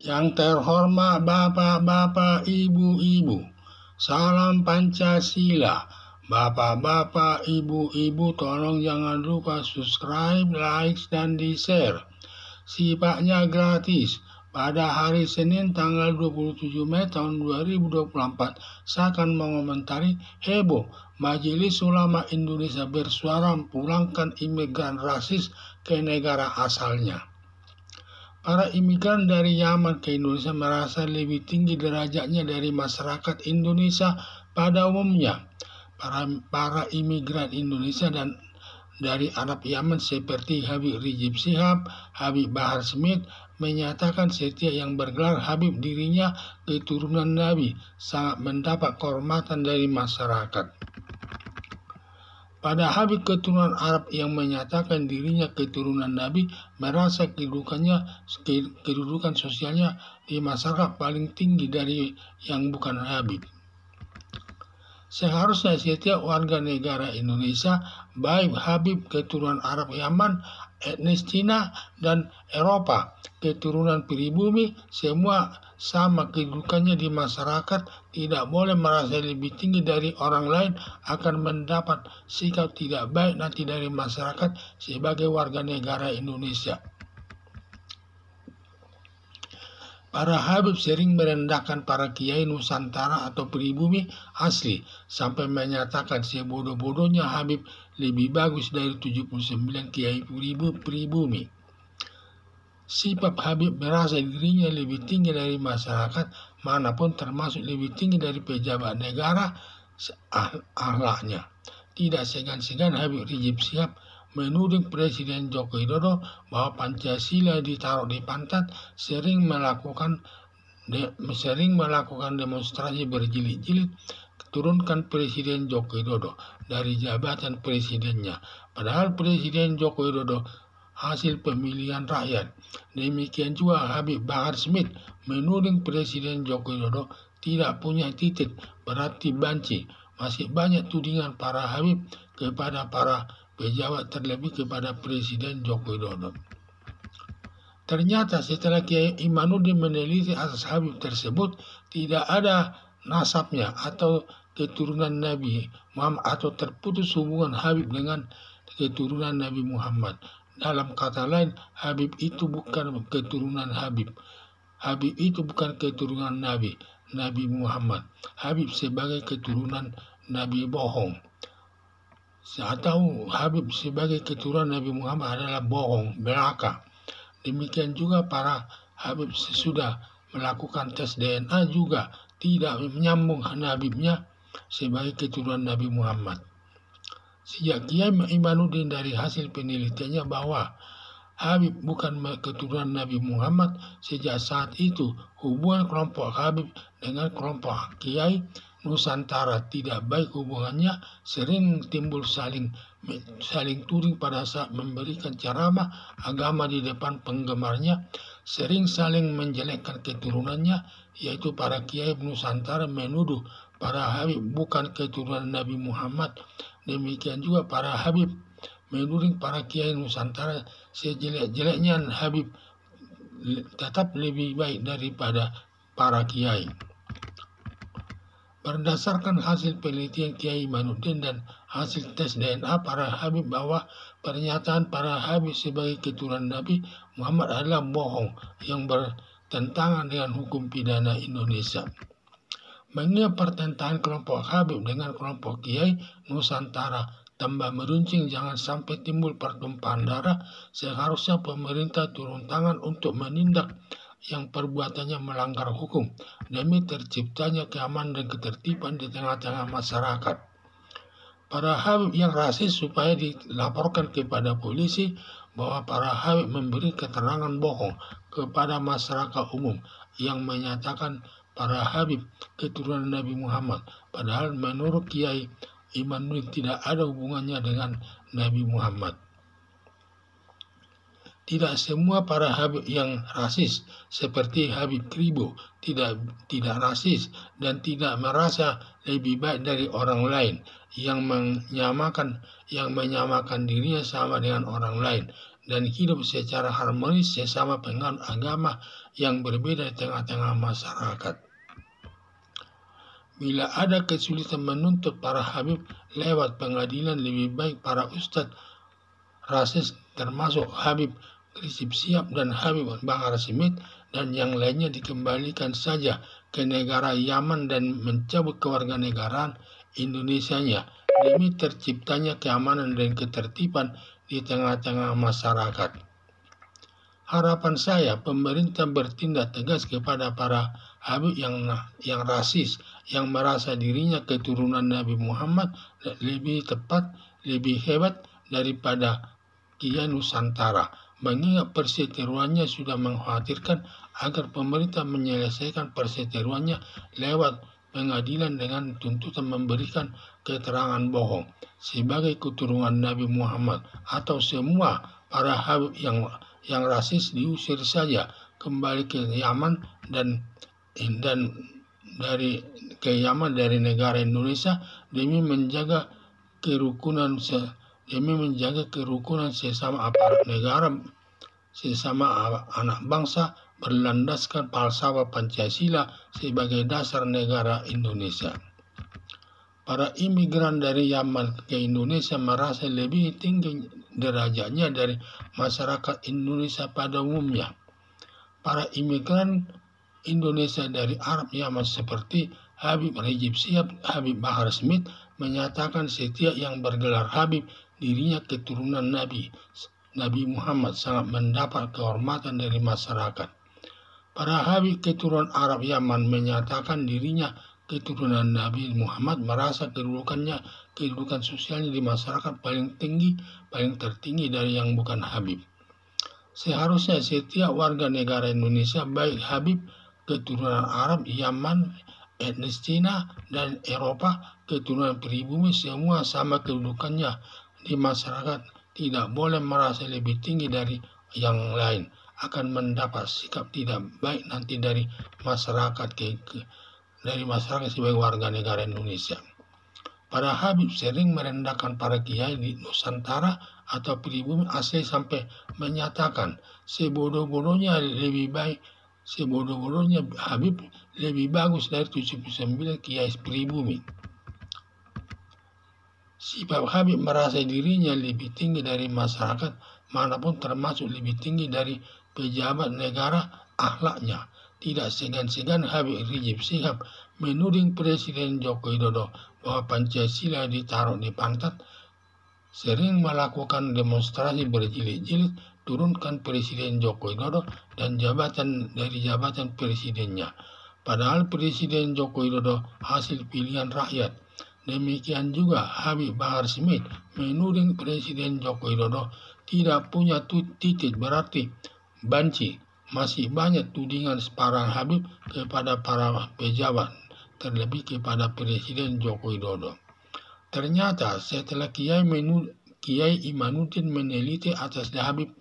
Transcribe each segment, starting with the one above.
Yang terhormat bapak-bapak, ibu-ibu, salam Pancasila. Bapak-bapak, ibu-ibu, tolong jangan lupa subscribe, like, dan di-share. Sifatnya gratis. Pada hari Senin tanggal 27 Mei tahun 2024, saya akan mengomentari heboh Majelis Ulama Indonesia bersuara pulangkan imigran rasis ke negara asalnya. Para imigran dari Yaman ke Indonesia merasa lebih tinggi derajatnya dari masyarakat Indonesia pada umumnya. Para imigran Indonesia dan dari Arab Yaman seperti Habib Rizik Syihab, Habib Bahar Smith menyatakan setiap yang bergelar Habib dirinya keturunan Nabi sangat mendapat kehormatan dari masyarakat. Pada Habib keturunan Arab yang menyatakan dirinya keturunan Nabi merasa kedudukan sosialnya di masyarakat paling tinggi dari yang bukan Habib. Seharusnya setiap warga negara Indonesia, baik Habib keturunan Arab Yaman, etnis Cina, dan Eropa, keturunan pribumi, semua sama kedudukannya di masyarakat, tidak boleh merasa lebih tinggi dari orang lain, akan mendapat sikap tidak baik nanti dari masyarakat sebagai warga negara Indonesia. Para Habib sering merendahkan para kiai Nusantara atau pribumi asli, sampai menyatakan sebodoh-bodohnya Habib lebih bagus dari 79 kiai pribumi. Sifat Habib merasa dirinya lebih tinggi dari masyarakat manapun, termasuk lebih tinggi dari pejabat negara, akhlaknya. Tidak segan-segan Habib Rizik Syihab menuding Presiden Joko Widodo bahwa Pancasila ditaruh di pantat, sering melakukan demonstrasi berjilid-jilid, turunkan Presiden Joko Widodo dari jabatan presidennya. Padahal Presiden Joko Widodo hasil pemilihan rakyat. Demikian juga Habib Bahar Smith menuding Presiden Joko Widodo tidak punya titik, berarti banci. Masih banyak tudingan para Habib kepada para pejabat, terlebih kepada Presiden Joko Widodo. Ternyata setelah Kiai Imanuddin meneliti asas Habib tersebut, tidak ada nasabnya atau keturunan Nabi Muhammad, atau terputus hubungan Habib dengan keturunan Nabi Muhammad. Dalam kata lain, Habib itu bukan keturunan Habib. Habib itu bukan keturunan Nabi Muhammad. Habib sebagai keturunan Nabi bohong. Atau Habib sebagai keturunan Nabi Muhammad adalah bohong, belaka. Demikian juga para Habib sesudah melakukan tes DNA juga tidak menyambung Habibnya sebagai keturunan Nabi Muhammad. Sejak Kiai Imanuddin dari hasil penelitiannya bahwa Habib bukan keturunan Nabi Muhammad, sejak saat itu hubungan kelompok Habib dengan kelompok Kiai Nusantara tidak baik hubungannya, sering timbul saling tuding pada saat memberikan ceramah agama di depan penggemarnya, sering saling menjelekkan keturunannya, yaitu para Kiai Nusantara menuduh para Habib bukan keturunan Nabi Muhammad. Demikian juga para Habib menuding para Kiai Nusantara sejelek-jeleknya Habib tetap lebih baik daripada para Kiai. Berdasarkan hasil penelitian Kiai Imanuddin dan hasil tes DNA para Habib bahwa pernyataan para Habib sebagai keturunan Nabi Muhammad adalah bohong yang bertentangan dengan hukum pidana Indonesia. Mengingat pertentangan kelompok Habib dengan kelompok Kiai Nusantara tambah meruncing, jangan sampai timbul pertumpahan darah, seharusnya pemerintah turun tangan untuk menindak yang perbuatannya melanggar hukum demi terciptanya keamanan dan ketertiban di tengah-tengah masyarakat. Para Habib yang rasis supaya dilaporkan kepada polisi bahwa para Habib memberi keterangan bohong kepada masyarakat umum yang menyatakan para Habib keturunan Nabi Muhammad, padahal menurut Kiai Imanuddin tidak ada hubungannya dengan Nabi Muhammad. Tidak semua para Habib yang rasis seperti Habib Kribo tidak rasis dan tidak merasa lebih baik dari orang lain yang menyamakan dirinya sama dengan orang lain dan hidup secara harmonis sesama penganut agama yang berbeda di tengah-tengah masyarakat. Bila ada kesulitan menuntut para habib lewat pengadilan, lebih baik para ustadz rasis termasuk Habib Rizik Syihab dan Habib Bahar Smith dan yang lainnya dikembalikan saja ke negara Yaman dan mencabut kewarganegaraan Indonesianya demi terciptanya keamanan dan ketertiban di tengah-tengah masyarakat. Harapan saya pemerintah bertindak tegas kepada para habib yang rasis, yang merasa dirinya keturunan Nabi Muhammad, lebih tepat, lebih hebat daripada Kiai Nusantara, mengingat perseteruannya sudah mengkhawatirkan agar pemerintah menyelesaikan perseteruannya lewat pengadilan dengan tuntutan memberikan keterangan bohong sebagai keturunan Nabi Muhammad, atau semua para habib yang rasis diusir saja kembali ke Yaman dan dari negara Indonesia demi menjaga kerukunan sesama aparat negara, sesama anak bangsa berlandaskan falsafah Pancasila sebagai dasar negara Indonesia. Para imigran dari Yaman ke Indonesia merasa lebih tinggi derajatnya dari masyarakat Indonesia pada umumnya. Para imigran Indonesia dari Arab Yaman seperti Habib Rizik Syihab, Habib Bahar Smith menyatakan setiap yang bergelar Habib dirinya keturunan Nabi Muhammad sangat mendapat kehormatan dari masyarakat. Para Habib keturunan Arab Yaman menyatakan dirinya keturunan Nabi Muhammad merasa kedudukan sosialnya di masyarakat paling tertinggi dari yang bukan Habib. Seharusnya setiap warga negara Indonesia, baik Habib keturunan Arab, Yaman, etnis Cina, dan Eropa keturunan pribumi, semua sama kedudukannya di masyarakat, tidak boleh merasa lebih tinggi dari yang lain, akan mendapat sikap tidak baik nanti dari masyarakat sebagai warga negara Indonesia. Para habib sering merendahkan para kiai di Nusantara atau pribumi asli sampai menyatakan sebodoh-bodohnya habib lebih bagus dari 79 kiai pribumi. Sebab habib merasa dirinya lebih tinggi dari masyarakat manapun, termasuk lebih tinggi dari pejabat negara akhlaknya. Tidak segan-segan Habib Rizik Syihab menuding Presiden Joko Widodo bahwa Pancasila ditaruh di pantat, sering melakukan demonstrasi berjilid-jilid turunkan Presiden Joko Widodo dan jabatan presidennya. Padahal Presiden Joko Widodo hasil pilihan rakyat. Demikian juga Habib Bahar Smith menuding Presiden Joko Widodo tidak punya titik, berarti banci. Masih banyak tudingan separang Habib kepada para pejabat, terlebih kepada Presiden Joko Widodo. Ternyata setelah Kiai Imanuddin meneliti atas Habib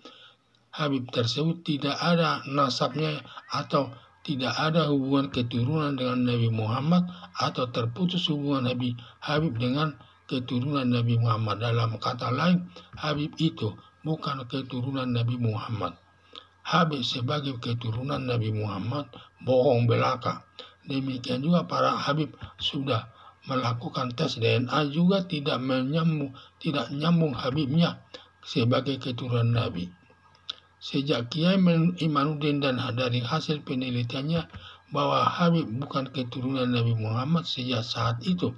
tersebut tidak ada nasabnya atau tidak ada hubungan keturunan dengan Nabi Muhammad atau terputus hubungan Habib dengan keturunan Nabi Muhammad. Dalam kata lain, Habib itu bukan keturunan Nabi Muhammad. Habib sebagai keturunan Nabi Muhammad bohong belaka. Demikian juga para Habib sudah melakukan tes DNA juga tidak nyambung Habibnya sebagai keturunan Nabi. Sejak Kiai Imanuddin dan dari hasil penelitiannya bahwa Habib bukan keturunan Nabi Muhammad, sejak saat itu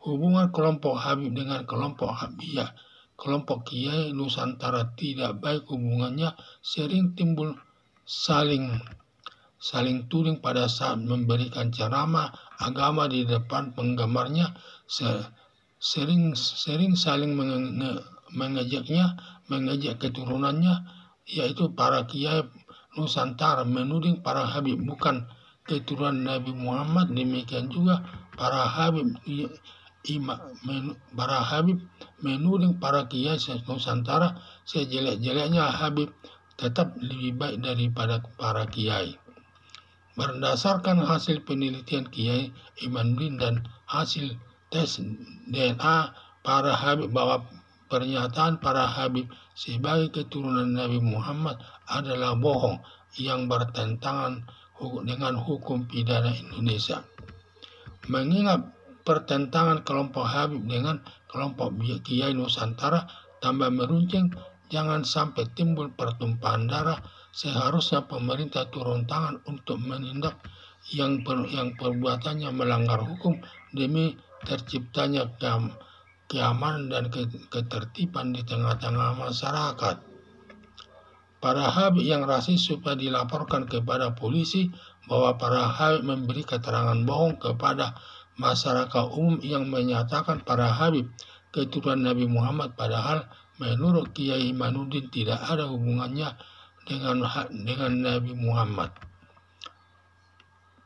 hubungan kelompok Habib dengan kelompok Habibiyah, kelompok Kiai Nusantara tidak baik hubungannya, sering timbul saling tuding pada saat memberikan ceramah agama di depan penggemarnya, sering saling mengejek keturunannya, yaitu para Kiai Nusantara menuding para Habib bukan keturunan Nabi Muhammad. Demikian juga para Habib menuding para Kiai Nusantara sejelek-jeleknya Habib tetap lebih baik daripada para Kiai. Berdasarkan hasil penelitian Kiai Imanuddin dan hasil tes DNA para Habib bahwa pernyataan para Habib sebagai keturunan Nabi Muhammad adalah bohong, yang bertentangan dengan hukum pidana Indonesia. Mengingat pertentangan kelompok Habib dengan kelompok Kiai Nusantara tambah meruncing, jangan sampai timbul pertumpahan darah. Seharusnya pemerintah turun tangan untuk menindak yang perbuatannya melanggar hukum demi terciptanya keamanan dan ketertiban di tengah-tengah masyarakat. Para Habib yang rasis supaya dilaporkan kepada polisi bahwa para Habib memberi keterangan bohong kepada masyarakat umum yang menyatakan para Habib keturunan Nabi Muhammad, padahal menurut Kiai Imanuddin tidak ada hubungannya dengan Nabi Muhammad.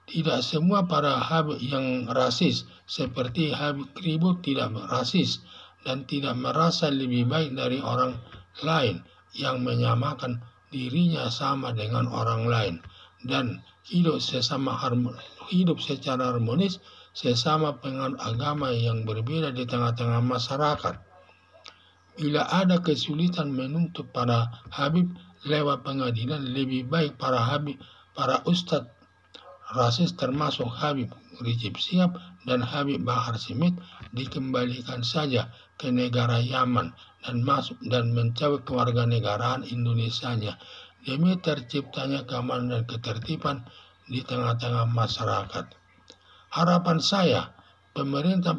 Tidak semua para Habib yang rasis seperti Habib Kribo tidak rasis dan tidak merasa lebih baik dari orang lain yang menyamakan dirinya sama dengan orang lain dan hidup secara harmonis sesama penganut agama yang berbeda di tengah-tengah masyarakat. Bila ada kesulitan menuntut para Habib lewat pengadilan, lebih baik para ustadz rasis termasuk Habib Rizik Syihab dan Habib Bahar Smith dikembalikan saja ke negara Yaman dan mencabut kewarganegaraan Indonesianya demi terciptanya keamanan dan ketertiban di tengah-tengah masyarakat. Harapan saya pemerintah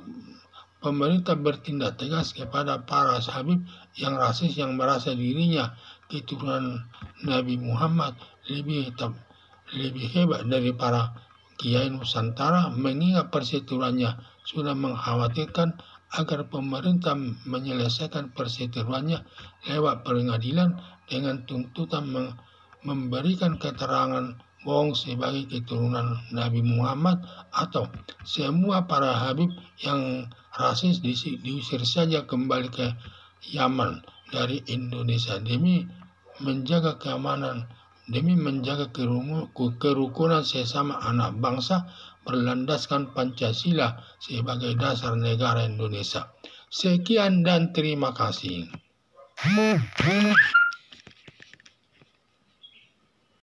bertindak tegas kepada para Habib yang rasis yang merasa dirinya keturunan Nabi Muhammad lebih hebat dari para Kiai Nusantara, mengingat perseteruannya sudah mengkhawatirkan agar pemerintah menyelesaikan perseteruannya lewat pengadilan dengan tuntutan memberikan keterangan bohong sebagai keturunan Nabi Muhammad, atau semua para Habib yang rasis diusir saja kembali ke Yaman dari Indonesia demi menjaga keamanan, demi menjaga kerukunan sesama anak bangsa berlandaskan Pancasila sebagai dasar negara Indonesia. Sekian dan terima kasih.